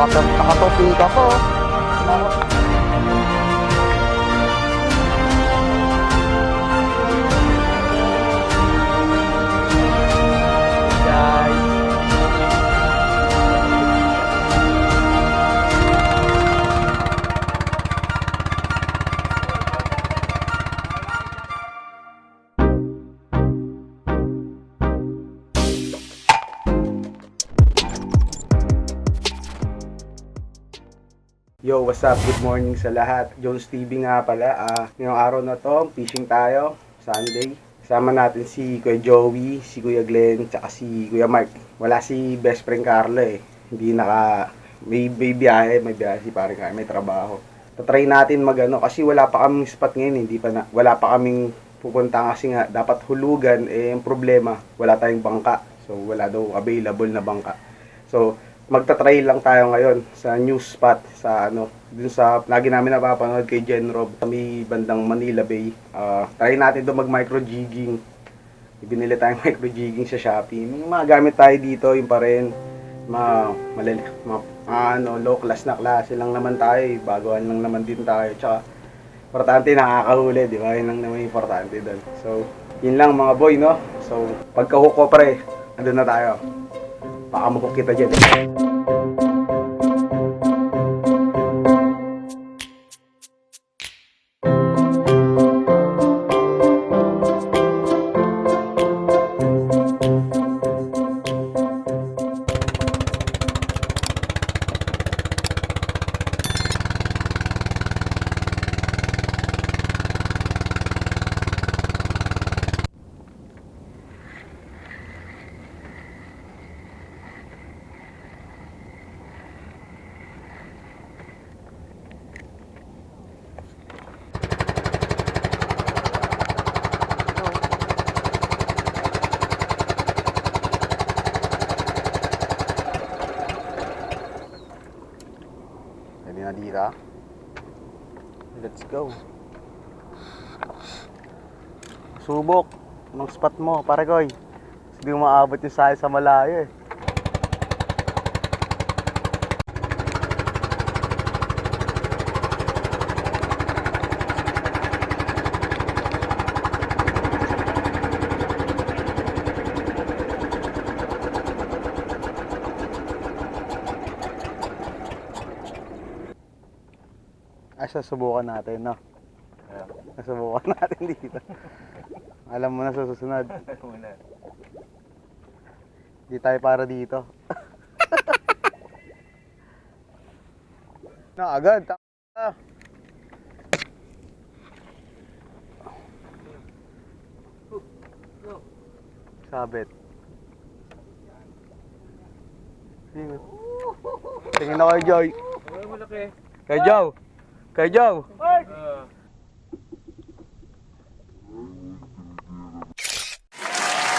Nakatopi ka po. Yo, what's up? Good morning sa lahat. Jones TV nga pala. Ngayong araw na to, fishing tayo. Sunday. Kasama natin si Kuya Joey, si Kuya Glenn, tsaka si Kuya Mark. Wala si best friend Carlo eh. Hindi may biyahe si pare Carlo, may trabaho. Tatry natin magano kasi wala pa kaming spot ngayon, wala pa kaming pupunta kasi nga dapat hulugan yung problema, wala tayong bangka. So wala daw available na bangka. So magta-try lang tayo ngayon sa new spot sa dun sa lagi namin napapanood kay Jen Rob sa may bandang Manila Bay. Try natin doon mag micro jigging. Ibinili tayong micro jigging sa Shopee. May mga gamit tayo dito, yung pa rin low class na klase lang naman tayo, baguhan lang naman din tayo. Tsaka importante nakakahuli, di ba? Yun lang naman importante doon. So, yun lang mga boy, no? So, pagka-hook ko pre, andun na tayo. Baka mahuk kita dyan. Dito. Let's go. Subok ng spot mo, pare koy. Hindi mo maabot yung sayo sa malayo eh. Susubukan natin, no? Susubukan natin dito. Alam mo na sa susunod. Di tayo para dito. Na agad. Sabit. Tingin na kay Joy. Kay Joe. Kay Joe!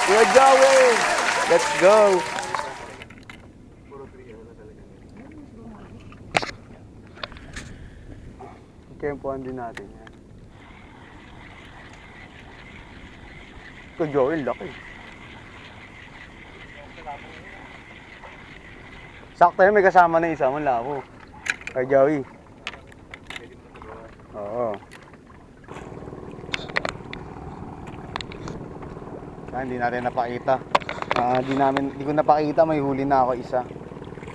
Kuya Joey! Let's go! Kempuan din natin yan. Kuya Joey, laki. Sakto yun, may kasama na isa mo labo. Kuya Joey. Oo. Hindi natin napakita. Hindi ko napakita, may huli na ako isa.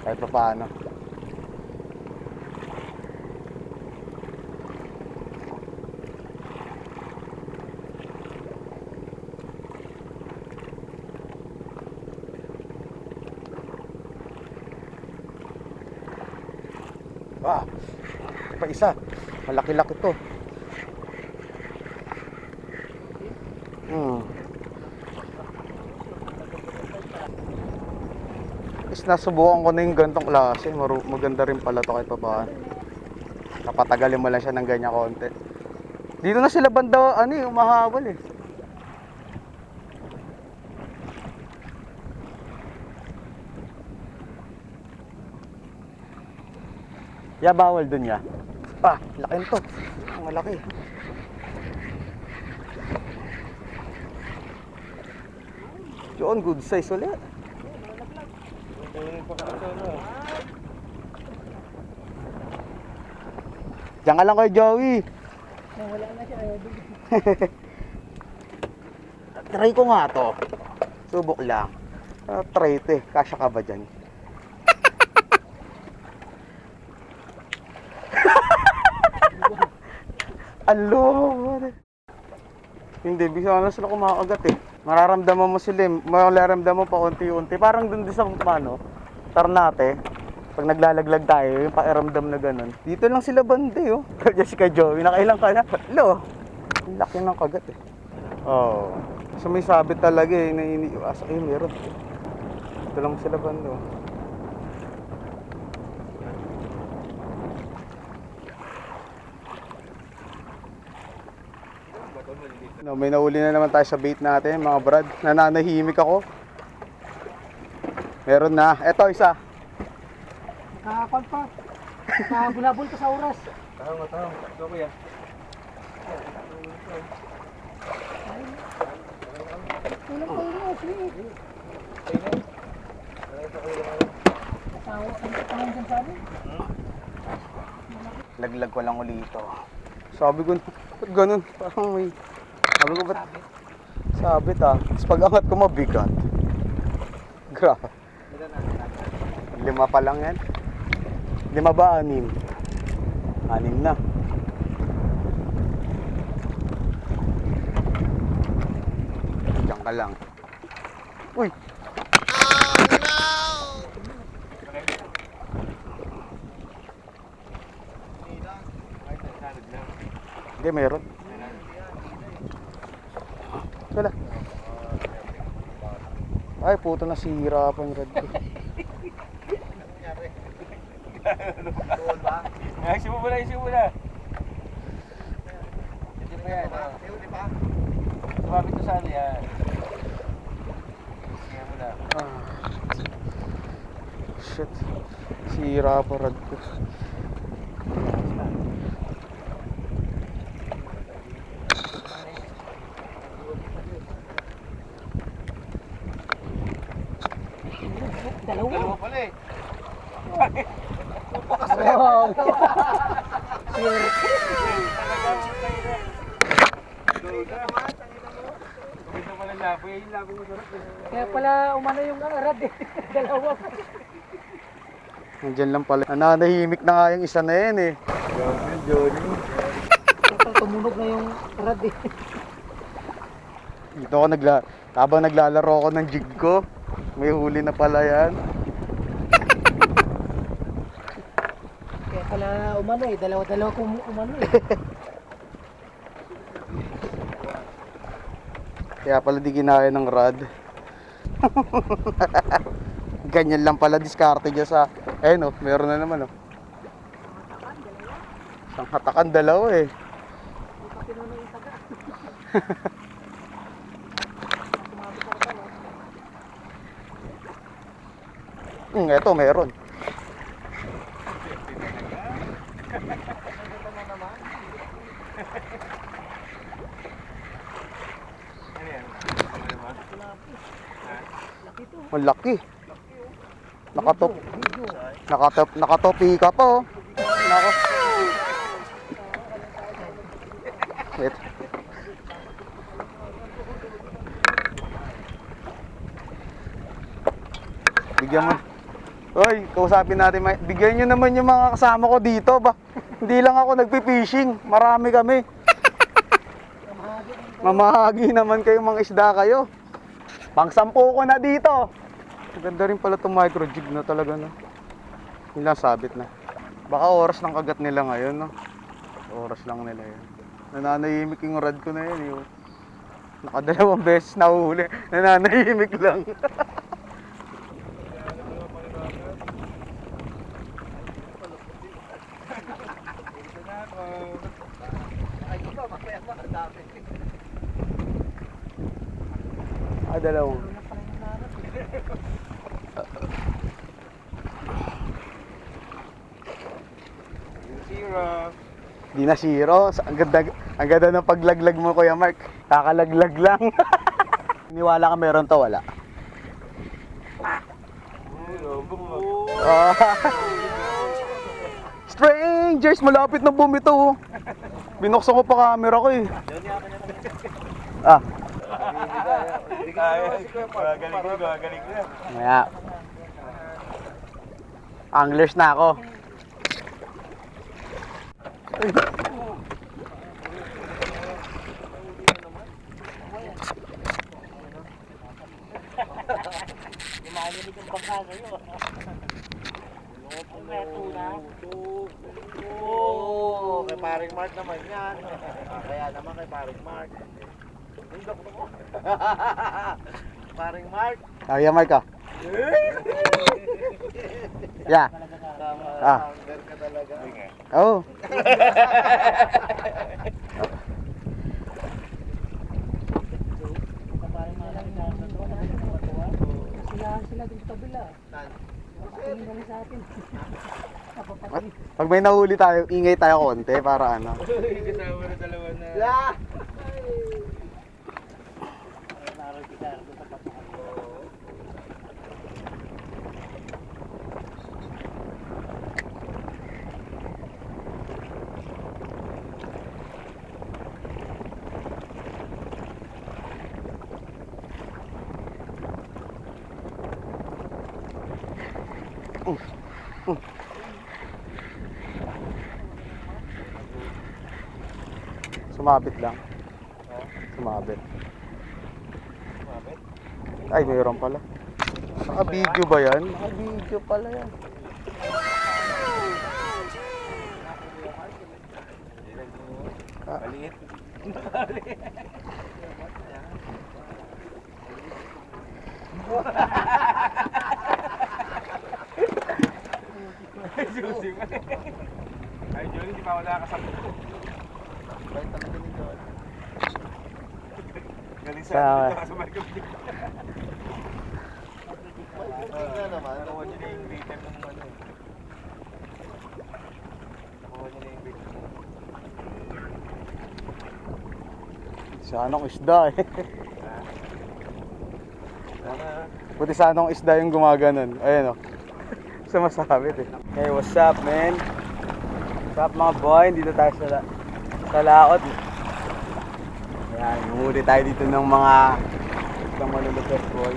Kahit pa paano. Pa isa. Malaki-laki to. Is nasubukan ko na yung gantong klase. Maganda rin pala to kahit pa paano. Napatagalin mo lang siya ng ganyan konti. Dito na sila banda, umahabol eh. Bawal dun ya. Laki nito. Malaki. Yun, good size ulit. Diyan ka lang kay Joey. Wala na siya. Try ko nga to. Subok lang. Try ito eh. Kasya ka ba dyan? Alo. Hindi, bisa na sila kumakagat eh. Mararamdaman mo sila eh. Mararamdaman mo pa unti-unti. Parang dun din sa Ternate. Pag naglalaglag tayo, yung pakiramdam na ganun. Dito lang sila bande oh. Jessica Joey, nakailang ka na. Alo. Ang laki ng kagat eh. Oo. So may sabit talaga eh. Asa kayo meron. Dito lang sila bande oh. No, may nahuli na naman tayo sa bait natin, mga brad. Nananahimik ako. Meron na. Eto, isa. Nakakal pa. Nakabulabol ka sa oras. Tama. Ito kuya. Tulong ko mo, please. Asawa, ang katangan dyan sa amin. Laglag ko lang uli ito. Sabi ko, ba't ganun? Parang may... Sabi ko, ba't... Sabit ah. Tapos pag angat ko mabigat. Grabe. 5 pa lang yan. 5 ba? 6? 6 na. Diyan ka lang. Uy! Hindi, meron. Wala. Ay, puto na sira pa yung red ko. Isi mo muna. Hindi pa yan. Sumapit ko sa ano yan. Sige mo na. Shit. Sira pa red ko. Dalawa pala eh. Wow. Ito pala labo. Yung labo mo sarap. Kaya pala umano yung arad eh. Dalawa. Nandiyan lang pala. Nananahimik na nga yung isa na yan eh. Johnny. Total tumunog na yung arad eh. Dito ako habang naglalaro ako ng jig ko. May huli na pala yan. Kaya pala umano eh. Dalawa kung umano eh. Kaya pala di kinaya ng rod. Ganyan lang pala diskarte dyan sa... no, meron na naman oh. Isang hatakan, dalawa eh. Eto meron. Ang laki. Nakatopi ka pa oh. Nako. Wait. Bigyan mo. Hoy, kausapin natin. Bigyan nyo naman yung mga kasama ko dito ba? Hindi lang ako nagpi-fishing. Marami kami. Mamahagi naman kayo, mga isda kayo. Pang-10 ko na dito. Maganda rin pala itong micro jig na talaga no. Yun lang sabit na. Baka oras ng kagat nila ngayon no. Oras lang nila yun. Nananahimik yung rod ko na yun. Yung nakadalawang beses na huli. Nananahimik lang. Dalawang. Zero. Di na zero. Ang ganda ng paglaglag mo, Kuya Mark. Kakalaglag lang. Niwala ka meron to, wala. Strangers, malapit na bumito. Oh. Binuksan ko pa camera ko eh. Ah, Gagaling na. maya. Anglers na ako. Lumalimig ang bangka sa'yo. Ang reto na. Oo, kay paring Mark naman yan. Kaya naman kay paring Mark. Paring Mark. Kaya Mark ah. Yeah. Ah. Founder ka talaga. Oh. Sila din sa kabila. Tingin kami sa atin. Pag may nahuli tayo, ingay tayo konti para ano. Kasama na dalawa na. Sumabit lang. Sumabit. Ay, mayroon pala. Naka-video ba yan? Naka-video pala yan. Maliit. Susi mo. Ay, Johnny, hindi pa ako nakakasabot. Bait talaga ni Johnny. Galing sa akin, sa Marco. Tingnan naman, nakuha niya na yung rater ng ano. Nakuha niya na yung rater ng Sa anong isda eh. Buti sa anong isda yung gumaganon. Ayan o. Sa masabit eh. Hey, what's up man? What's up mga boy? Dito tayo sa laot. Ayan, humuli tayo dito ng mga isang malulupet boy.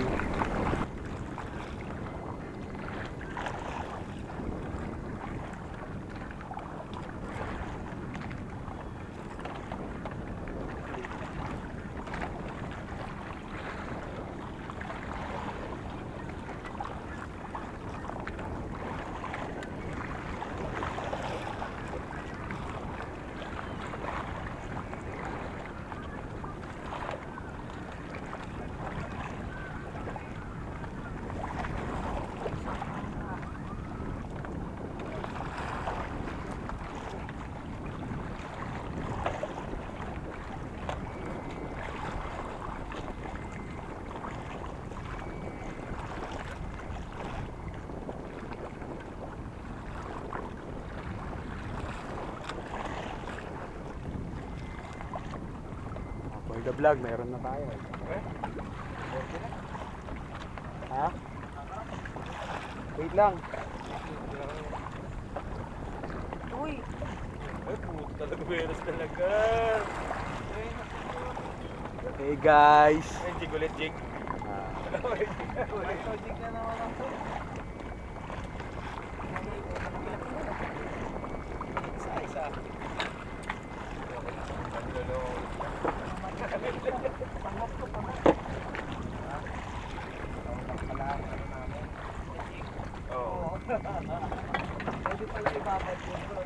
For the vlog, meron na tayo. Ha? Wait lang. Uy! Ay, puto talaga, meron talaga. Hey guys. Ay, jig ulit, jig. Jig na naman ako. Isa. Pwede pala ibabad yun bro.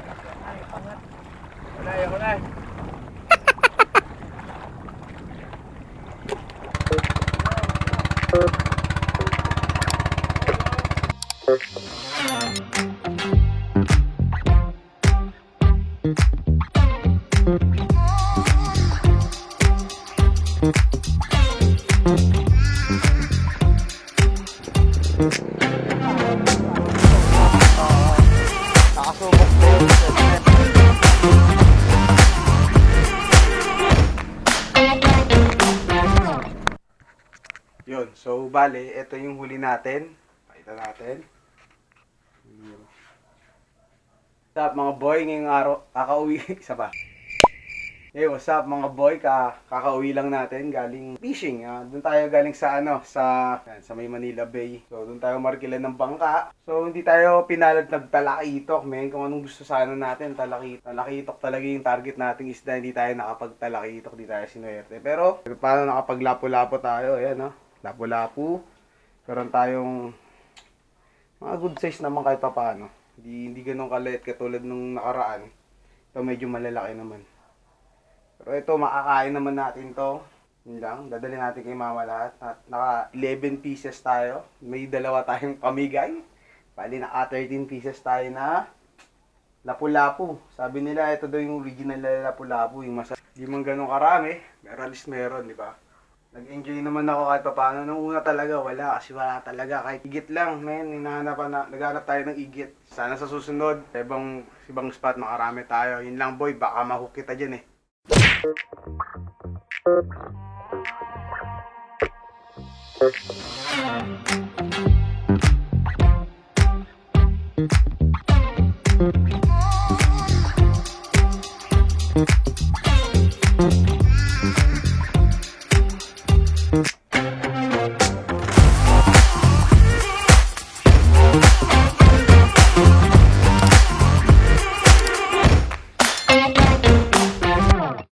Ay, pangat. Ako na. Nakasubok ko. Yun, so bale, ito yung huli natin. Pakita natin. What's up mga boy, ngayong araw, kakauwi, isa pa. Hey, what's up mga boy, kakauwi lang natin, galing fishing. Doon tayo galing sa sa may Manila Bay. So, doon tayo markilan ng bangka. So, hindi tayo pinalad nagtalakitok, men. Kung anong gusto sana natin, talakitok talaga yung target nating isda. Hindi tayo nakapagtalakitok, hindi tayo sinuwerte. Pero, paano nakapaglapo-lapo tayo? Ayan, no? Lapo-lapo. Meron tayong mga good size naman kahit pa paano. Hindi ganun kaliit katulad nung nakaraan. Ito medyo malalaki naman. Pero ito, makakain naman natin to. Yun lang, dadali natin kay mama lahat. At naka 11 pieces tayo. May dalawa tayong pamigay. Bali, naka 13 pieces tayo na lapu-lapu. Sabi nila, ito daw yung original na lapu-lapu. Yung di man ganun karami, pero at least meron, di ba? Nag-enjoy naman ako kahit pa paano. Nung una talaga, wala. Kasi wala talaga. Kahit igit lang, men. Naghanap tayo ng igit. Sana sa susunod, sa ibang spot, makarami tayo. Yun lang, boy. Baka mahook kita dyan, eh. Thank you.